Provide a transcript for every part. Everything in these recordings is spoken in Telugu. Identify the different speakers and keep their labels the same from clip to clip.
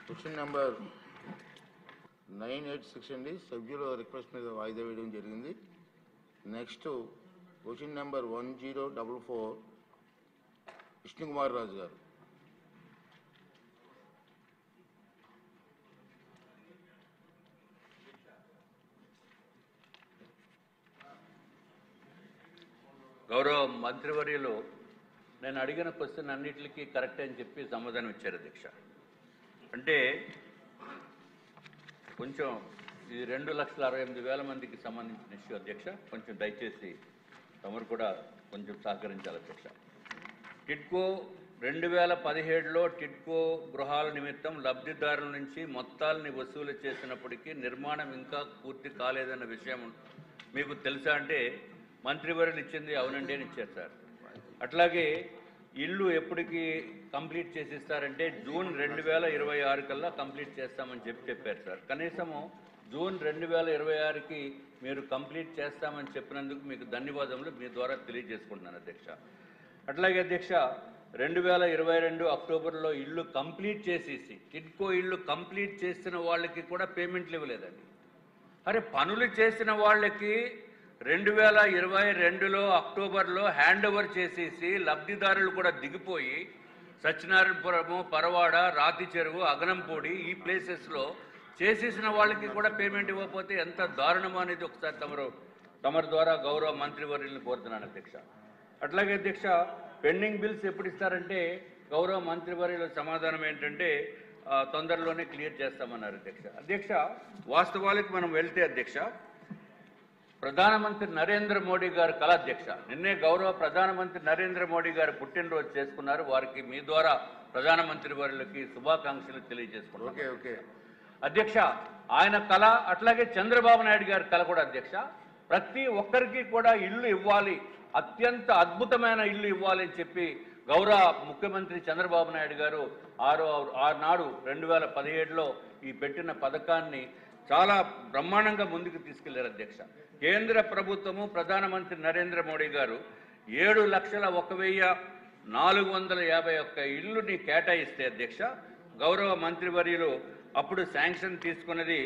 Speaker 1: క్వశ్చన్ నెంబర్ 986 అండి. సభ్యుల రిక్వెస్ట్ మీద వాయిదా వేయడం జరిగింది. Next question number 1044 Vishnukumar Raju గారు.
Speaker 2: గౌరవ మంత్రివర్యులు నేను అడిగిన క్వశ్చన్ అన్నిటికీ కరెక్ట్ అని చెప్పి సమాధానం ఇచ్చారు అధ్యక్ష. అంటే కొంచెం ఇది 2,68,000 మందికి సంబంధించిన ఇష్యూ అధ్యక్ష. కొంచెం దయచేసి తమరు కూడా కొంచెం సహకరించాలి అధ్యక్ష. టిడ్కో 2017లో టిడ్కో గృహాల నిమిత్తం లబ్ధిదారుల నుంచి మొత్తాలని వసూలు చేసినప్పటికీ నిర్మాణం ఇంకా పూర్తి కాలేదన్న విషయం మీకు తెలుసా అంటే మంత్రివర్యులు ఇచ్చింది అవునండి అని ఇచ్చారు సార్. అట్లాగే ఇల్లు ఎప్పటికి కంప్లీట్ చేసిస్తారంటే జూన్ 2026 కల్లా కంప్లీట్ చేస్తామని చెప్పారు సార్. కనీసము జూన్ 2026కి మీరు కంప్లీట్ చేస్తామని చెప్పినందుకు మీకు ధన్యవాదములు మీ ద్వారా తెలియజేసుకుంటున్నాను అధ్యక్ష. అట్లాగే అధ్యక్ష 2022 అక్టోబర్లో ఇల్లు కంప్లీట్ చేసేసి టిడ్కో ఇల్లు కంప్లీట్ చేసిన వాళ్ళకి కూడా పేమెంట్లు ఇవ్వలేదండి. అరే పనులు చేసిన వాళ్ళకి 2022లో అక్టోబర్లో హ్యాండ్ ఓవర్ చేసేసి లబ్ధిదారులు కూడా దిగిపోయి సత్యనారాయణపురము, పరవాడ, రాతి చెరువు, అగనంపూడి ఈ ప్లేసెస్లో చేసేసిన వాళ్ళకి కూడా పేమెంట్ ఇవ్వకపోతే ఎంత దారుణమో అనేది ఒకసారి తమరి ద్వారా గౌరవ మంత్రివర్యులను కోరుతున్నాను అధ్యక్ష. అట్లాగే అధ్యక్ష పెండింగ్ బిల్స్ ఎప్పుడు ఇస్తారంటే గౌరవ మంత్రివర్యుల సమాధానం ఏంటంటే తొందరలోనే క్లియర్ చేస్తామన్నారు అధ్యక్ష. అధ్యక్ష వాస్తవాలకు మనం వెళ్తే అధ్యక్ష ప్రధానమంత్రి నరేంద్ర మోడీ గారు కల అధ్యక్ష నిన్నే గౌరవ ప్రధానమంత్రి నరేంద్ర మోడీ గారు పుట్టినరోజు చేసుకున్నారు. వారికి మీ ద్వారా ప్రధానమంత్రి వారికి శుభాకాంక్షలు తెలియజేసుకున్నారు అధ్యక్ష. ఆయన కళ అట్లాగే చంద్రబాబు నాయుడు గారి కళ కూడా అధ్యక్ష ప్రతి ఒక్కరికి కూడా ఇల్లు ఇవ్వాలి, అత్యంత అద్భుతమైన ఇల్లు ఇవ్వాలి అని చెప్పి గౌరవ ముఖ్యమంత్రి చంద్రబాబు నాయుడు గారు ఆనాడు 2017లో ఈ పెట్టిన పథకాన్ని చాలా బ్రహ్మాండంగా ముందుకు తీసుకెళ్లారు అధ్యక్ష. కేంద్ర ప్రభుత్వము ప్రధానమంత్రి నరేంద్ర మోడీ గారు 7,01,451 ఇల్లుని కేటాయిస్తే అధ్యక్ష గౌరవ మంత్రివర్యులు అప్పుడు శాంక్షన్ తీసుకున్నది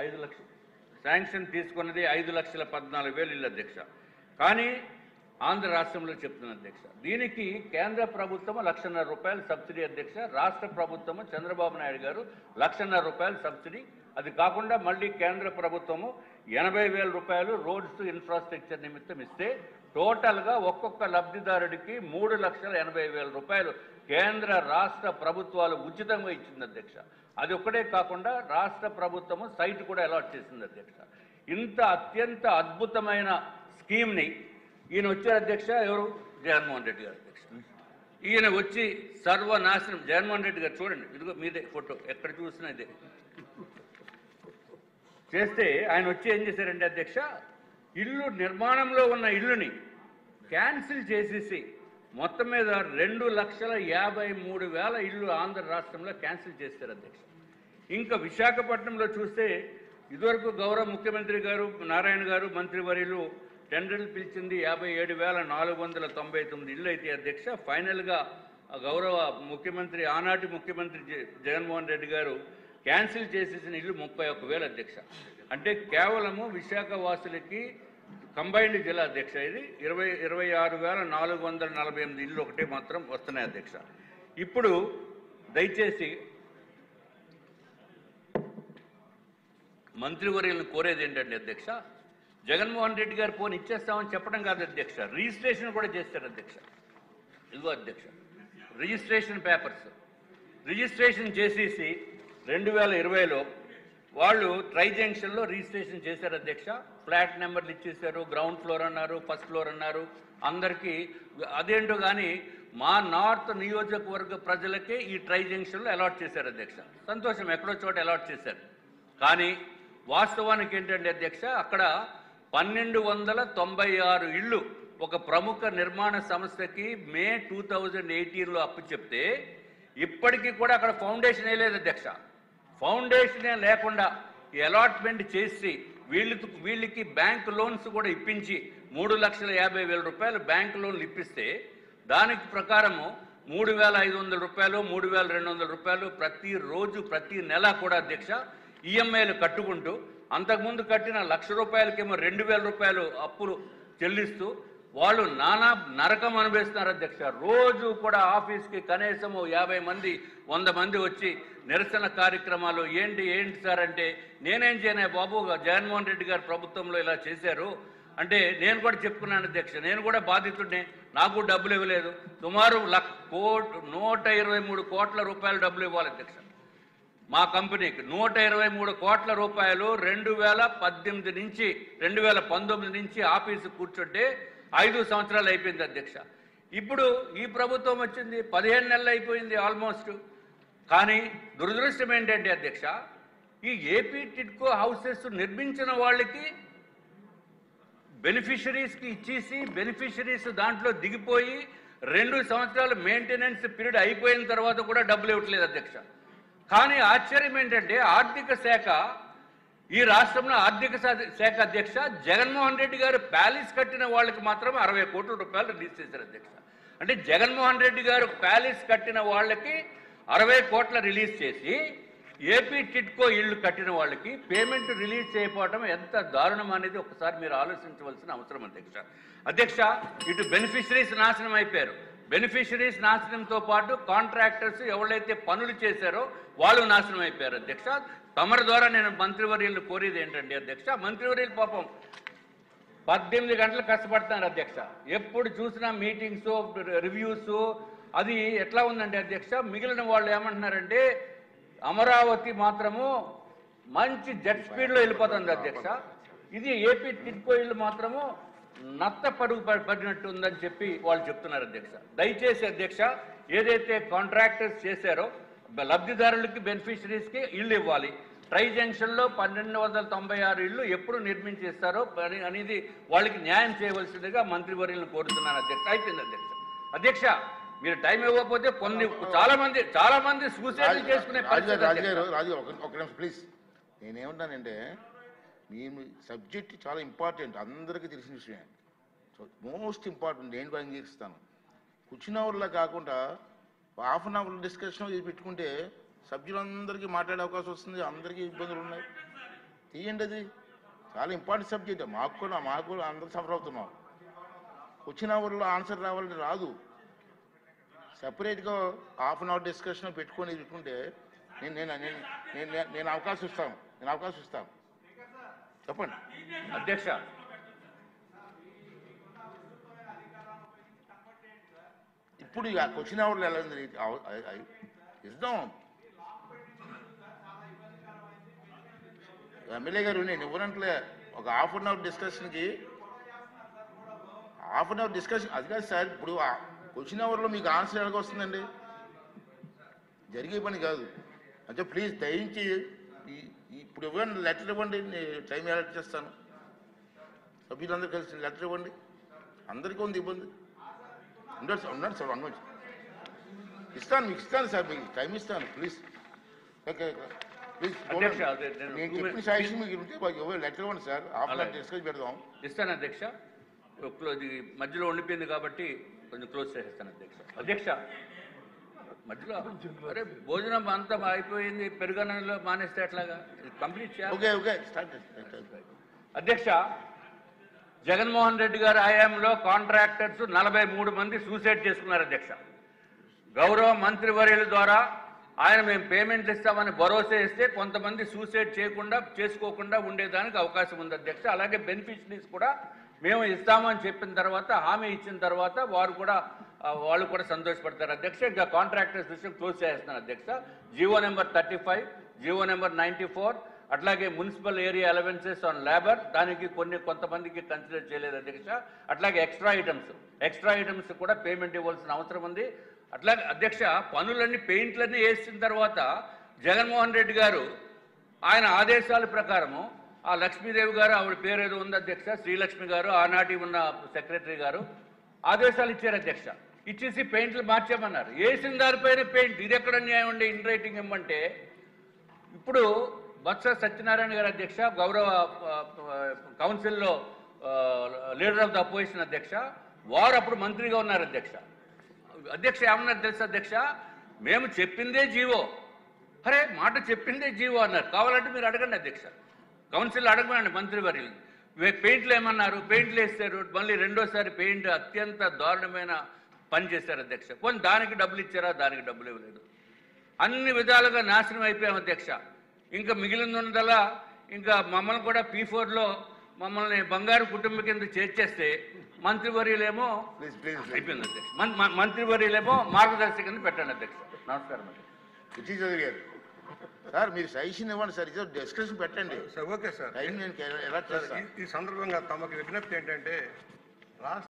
Speaker 2: 5,14,000 ఇల్లు అధ్యక్ష. కానీ ఆంధ్ర రాష్ట్రంలో చెప్తున్న అధ్యక్ష దీనికి కేంద్ర ప్రభుత్వం ₹1,50,000 సబ్సిడీ అధ్యక్ష. రాష్ట్ర ప్రభుత్వము చంద్రబాబు నాయుడు గారు ₹1,50,000 సబ్సిడీ. అది కాకుండా మళ్ళీ కేంద్ర ప్రభుత్వము ₹80,000 రోడ్స్ ఇన్ఫ్రాస్ట్రక్చర్ నిమిత్తం ఇస్తే టోటల్గా ఒక్కొక్క లబ్ధిదారుడికి ₹3,80,000 కేంద్ర రాష్ట్ర ప్రభుత్వాలు ఉచితంగా ఇచ్చింది అధ్యక్ష. అది ఒక్కటే కాకుండా రాష్ట్ర ప్రభుత్వము సైట్ కూడా అలాట్ చేసింది అధ్యక్ష. ఇంత అత్యంత అద్భుతమైన స్కీమ్ని ఈయన వచ్చారు అధ్యక్ష. ఎవరు? జగన్మోహన్ రెడ్డి గారు అధ్యక్ష. ఈయన వచ్చి సర్వనాశనం. జగన్మోహన్ రెడ్డి గారు చూడండి, ఇదిగో మీదే ఫోటో, ఎక్కడ చూసినా ఇదే చేస్తే ఆయన వచ్చి ఏం చేశారంటే అధ్యక్ష ఇల్లు నిర్మాణంలో ఉన్న ఇల్లుని క్యాన్సిల్ చేసేసి మొత్తం మీద 2,53,000 ఇల్లు ఆంధ్ర రాష్ట్రంలో క్యాన్సిల్ చేశారు అధ్యక్ష. ఇంకా విశాఖపట్నంలో చూస్తే ఇదివరకు గౌరవ ముఖ్యమంత్రి గారు నారాయణ గారు మంత్రివర్యులు టెండర్లు పిలిచింది 57,499 ఇల్లు అయితే అధ్యక్ష ఫైనల్గా గౌరవ ముఖ్యమంత్రి ఆనాటి ముఖ్యమంత్రి జగన్మోహన్ రెడ్డి గారు క్యాన్సిల్ చేసేసిన ఇల్లు 31,000 అధ్యక్ష. అంటే కేవలము విశాఖ వాసులకి కంబైన్డ్ జిల్లా అధ్యక్ష ఇది 26,448 ఇల్లు ఒకటే మాత్రం వస్తున్నాయి అధ్యక్ష. ఇప్పుడు దయచేసి మంత్రివర్యులను కోరేది ఏంటంటే అధ్యక్ష జగన్మోహన్ రెడ్డి గారు ఫోన్ ఇచ్చేస్తామని చెప్పడం కాదు అధ్యక్ష, రిజిస్ట్రేషన్ కూడా చేస్తారు అధ్యక్ష. ఇదిగో అధ్యక్ష రిజిస్ట్రేషన్ పేపర్స్ రిజిస్ట్రేషన్ చేసేసి 2020లో వాళ్ళు ట్రై జంక్షన్లో రిజిస్ట్రేషన్ చేశారు అధ్యక్ష. ఫ్లాట్ నెంబర్లు ఇచ్చేశారు, గ్రౌండ్ ఫ్లోర్ అన్నారు, ఫస్ట్ ఫ్లోర్ అన్నారు అందరికీ. అదేంటో కానీ మా నార్త్ నియోజకవర్గ ప్రజలకే ఈ ట్రై జంక్షన్లో అలాట్ చేశారు అధ్యక్ష. సంతోషం, ఎక్కడో చోట అలాట్ చేశారు. కానీ వాస్తవానికి ఏంటంటే అధ్యక్ష అక్కడ 1,296 ఇళ్ళు ఒక ప్రముఖ నిర్మాణ సంస్థకి మే 2018లో అప్పు చెప్తే ఇప్పటికీ కూడా అక్కడ ఫౌండేషన్ వేయలేదు అధ్యక్ష. ఫౌండేషనే లేకుండా అలాట్మెంట్ చేసి వీళ్ళకి బ్యాంక్ లోన్స్ కూడా ఇప్పించి ₹3,50,000 బ్యాంక్ లోన్లు ఇప్పిస్తే దానికి ప్రకారము 3,500 రూపాయలు 3,200 రూపాయలు ప్రతిరోజు ప్రతి నెల కూడా అధ్యక్ష ఈఎంఐలు కట్టుకుంటూ అంతకుముందు కట్టిన 1,00,000 రూపాయలకేమో 2,000 రూపాయలు అప్పులు చెల్లిస్తూ వాళ్ళు నానా నరకం అనుభవిస్తున్నారు అధ్యక్ష. రోజు కూడా ఆఫీస్కి కనీసం 50 మంది 100 మంది వచ్చి నిరసన కార్యక్రమాలు ఏంటి సార్ అంటే నేనేం చేయను బాబు, జగన్మోహన్ రెడ్డి గారు ప్రభుత్వంలో ఇలా చేశారు అంటే నేను కూడా చెప్పుకున్నాను అధ్యక్ష, నేను కూడా బాధితుడినే, నాకు డబ్బులు ఇవ్వలేదు. సుమారు 123 కోట్ల రూపాయలు డబ్బులు ఇవ్వాలి అధ్యక్ష. మా కంపెనీకి 123 కోట్ల రూపాయలు 2018 నుంచి 2019 నుంచి ఆఫీసు కూర్చుంటే 5 సంవత్సరాలు అయిపోయింది అధ్యక్ష. ఇప్పుడు ఈ ప్రభుత్వం వచ్చింది 15 నెలలు అయిపోయింది ఆల్మోస్ట్. కానీ దురదృష్టం ఏంటంటే అధ్యక్ష, ఈ ఏపీ టిడ్కో హౌసెస్ నిర్మించిన వాళ్ళకి బెనిఫిషరీస్కి ఇచ్చేసి బెనిఫిషరీస్ దాంట్లో దిగిపోయి 2 సంవత్సరాలు మెయింటెనెన్స్ పీరియడ్ అయిపోయిన తర్వాత కూడా డబ్బులు ఇవ్వట్లేదు అధ్యక్ష. కానీ ఆశ్చర్యం ఏంటంటే ఆర్థిక శాఖ, ఈ రాష్ట్రంలో ఆర్థిక శాఖ అధ్యక్ష జగన్మోహన్ రెడ్డి గారు ప్యాలెస్ కట్టిన వాళ్ళకి మాత్రం 60 కోట్ల రూపాయలు రిలీజ్ చేశారు అధ్యక్ష. అంటే జగన్మోహన్ రెడ్డి గారు ప్యాలెస్ కట్టిన వాళ్ళకి 60 కోట్ల రిలీజ్ చేసి ఏపీ టిడ్కో ఇళ్ళు కట్టిన వాళ్ళకి పేమెంట్ రిలీజ్ చేయకపోవడం ఎంత దారుణం అనేది ఒకసారి మీరు ఆలోచించవలసిన అవసరం అధ్యక్ష. ఇటు బెనిఫిషరీస్ నాశనం అయిపోయారు, బెనిఫిషరీస్ నాశనంతో పాటు కాంట్రాక్టర్స్ ఎవరైతే పనులు చేశారో వాళ్ళు నాశనం అయిపోయారు అధ్యక్ష. తమరి ద్వారా నేను మంత్రివర్యులను కోరేది ఏంటంటే అధ్యక్ష, మంత్రివర్యులు పాపం 18 గంటలు కష్టపడుతున్నారు అధ్యక్ష. ఎప్పుడు చూసినా మీటింగ్స్ రివ్యూస్ అది ఎట్లా ఉందంటే అధ్యక్ష, మిగిలిన వాళ్ళు ఏమంటున్నారంటే అమరావతి మాత్రము మంచి జెట్ స్పీడ్లో వెళ్ళిపోతుంది అధ్యక్ష, ఇది ఏపీ టిడ్కో ఇళ్ళు మాత్రము నత్త పడుగు పడినట్టు ఉందని చెప్పి వాళ్ళు చెప్తున్నారు అధ్యక్ష. దయచేసి అధ్యక్ష, ఏదైతే కాంట్రాక్టర్స్ చేశారో లబ్ధిదారులకి బెనిఫిషరీస్కి ఇళ్ళు ఇవ్వాలి. ట్రై జంక్షన్లో 1296 ఇళ్ళు ఎప్పుడు నిర్మించేస్తారో అనేది వాళ్ళకి న్యాయం చేయవలసిందిగా మంత్రివర్యులను కోరుతున్నాను అధ్యక్ష. అయిపోయింది అధ్యక్ష. మీరు టైం ఇవ్వకపోతే చాలా మంది సూసైడ్ చేసుకునే
Speaker 1: రాజు ఒక నిమిషం ప్లీజ్. నేనేమంటానంటే మేము సబ్జెక్ట్ చాలా ఇంపార్టెంట్, అందరికీ తెలిసిన విషయం, సో మోస్ట్ ఇంపార్టెంట్. నేను కూడా అంగీకరిస్తాను. కూర్చున్న అవర్లా కాకుండా హాఫ్ అన్ అవర్ డిస్కషన్ పెట్టుకుంటే సభ్యులందరికీ మాట్లాడే అవకాశం వస్తుంది, అందరికీ ఇబ్బందులు ఉన్నాయి. తీయండి, అది చాలా ఇంపార్టెంట్ సబ్జెక్ట్. మాకు కూడా అందరూ సఫర్ అవుతున్నాం. కూర్చున్న అవర్లో ఆన్సర్ రావాలంటే రాదు. సెపరేట్గా హాఫ్ అన్ అవర్ డిస్కషన్ పెట్టుకుంటే నేను అవకాశం ఇస్తాను. చెప్పండి
Speaker 2: అధ్యక్ష.
Speaker 1: ఇప్పుడు క్వశ్చన్ అవర్లో ఎలా ఉంది ఇద్దాం. ఎమ్మెల్యే గారు నేను ఇవ్వనంటే ఒక హాఫ్ అన్ అవర్ డిస్కషన్కి అది కాదు సార్. ఇప్పుడు క్వశ్చన్ అవర్లో మీకు ఆన్సర్ ఎలాగ వస్తుందండి? జరిగే పని కాదు. అంటే ప్లీజ్ దయించి ఇప్పుడు ఇవ్వండి, లెటర్ ఇవ్వండి, టైం అలర్ట్ చేస్తాను. సభ్యులందరూ కలిసి లెటర్ ఇవ్వండి. అందరికీ ఉంది ఇబ్బంది. ఉన్నాడు సార్, ఇస్తాను, మీకు ఇస్తాను సార్, మీకు టైం ఇస్తాను. ప్లీజ్ ప్లీజ్ నేను చెప్పిన సాక్షి మీకు ఉంటే లెటర్ ఇవ్వండి సార్. ఆఫ్లైన్ డిస్కస్ పెడదాం.
Speaker 2: ఇస్తాను అధ్యక్ష. మధ్యలో ఉండిపోయింది కాబట్టి కొంచెం క్లోజ్ చేసేస్తాను అధ్యక్ష. మధ్యలో అరే భోజనం అంతా అయిపోయింది, పెరుగన్నంలో మానేస్తే ఎట్లాగా? కంప్లీట్ చేయాలి అధ్యక్ష. జగన్మోహన్ రెడ్డి గారి హయాంలో కాంట్రాక్టర్స్ 43 మంది సూసైడ్ చేసుకున్నారు అధ్యక్ష. గౌరవ మంత్రివర్యుల ద్వారా ఆయన మేము పేమెంట్లు ఇస్తామని భరోసా ఇస్తే కొంతమంది సూసైడ్ చేసుకోకుండా ఉండేదానికి అవకాశం ఉంది అధ్యక్ష. అలాగే బెనిఫిషరీస్ కూడా మేము ఇస్తామని చెప్పిన తర్వాత, హామీ ఇచ్చిన తర్వాత వాళ్ళు కూడా సంతోషపడతారు అధ్యక్ష. ఇంకా కాంట్రాక్టర్స్ విషయం క్లోజ్ చేస్తున్నారు అధ్యక్ష. జీవో నెంబర్ 35, జీవో నెంబర్ 94, అట్లాగే municipal area allowances on labour, దానికి కొంతమందికి కన్సిడర్ చేయలేదు అధ్యక్ష. అట్లాగే ఎక్స్ట్రా ఐటమ్స్ కూడా పేమెంట్ ఇవ్వాల్సిన అవసరం ఉంది. అట్లాగే అధ్యక్ష, పనులన్నీ పెయింట్లన్నీ వేసిన తర్వాత జగన్మోహన్ రెడ్డి గారు ఆయన ఆదేశాల ప్రకారము ఆ లక్ష్మీదేవి గారు, ఆవిడ పేరు ఏదో ఉంది అధ్యక్ష, శ్రీలక్ష్మి గారు, ఆనాటి ఉన్న సెక్రటరీ గారు ఆదేశాలు ఇచ్చారు అధ్యక్ష. ఇచ్చేసి పెయింట్లు మార్చామన్నారు. వేసిన దానిపైన పెయింట్. ఇది ఎక్కడ న్యాయం ఉండే? ఇన్ రైటింగ్ ఇవ్వమంటే ఇప్పుడు బొత్స సత్యనారాయణ గారు అధ్యక్ష, గౌరవ కౌన్సిల్లో లీడర్ ఆఫ్ ద అపోజిషన్ అధ్యక్ష, వారు అప్పుడు మంత్రిగా ఉన్నారు అధ్యక్ష. అధ్యక్ష ఏమన్నారు తెలుసా అధ్యక్ష, మేము చెప్పిందే జీవో, అరే మాట చెప్పిందే జీవో అన్నారు. కావాలంటే మీరు అడగండి అధ్యక్ష, కౌన్సిల్ అడగమండి మంత్రివర్యులు. పెయింట్లు ఏమన్నారు, పెయింట్లు వేస్తారు, మళ్ళీ రెండోసారి పెయింట్ అత్యంత దారుణమైన పని చేశారు అధ్యక్ష. పోనీ దానికి డబ్బులు ఇచ్చారా, దానికి డబ్బులు ఇవ్వలేదు. అన్ని విధాలుగా నాశనం అయిపోయాం అధ్యక్ష. ఇంకా మిగిలిందల్లా ఇంకా మమ్మల్ని కూడా P4లో మమ్మల్ని బంగారు కుటుంబం కింద చేర్చేస్తే మంత్రివర్యులేమో అయిపోయింది అధ్యక్ష. మంత్రివర్యులేమో మార్గదర్శి కింద పెట్టండి అధ్యక్ష. నమస్కారం అధ్యక్ష.
Speaker 1: పిచ్చి చదివి గారు సార్, మీరు సజెషన్ ఇవ్వండి సార్, ఇది డిస్కషన్ పెట్టండి
Speaker 3: సార్. Okay sir.
Speaker 1: టైం నేను ఎలా చేస్తాను.
Speaker 3: ఈ సందర్భంగా తమకు విజ్ఞప్తి ఏంటంటే రాష్ట్ర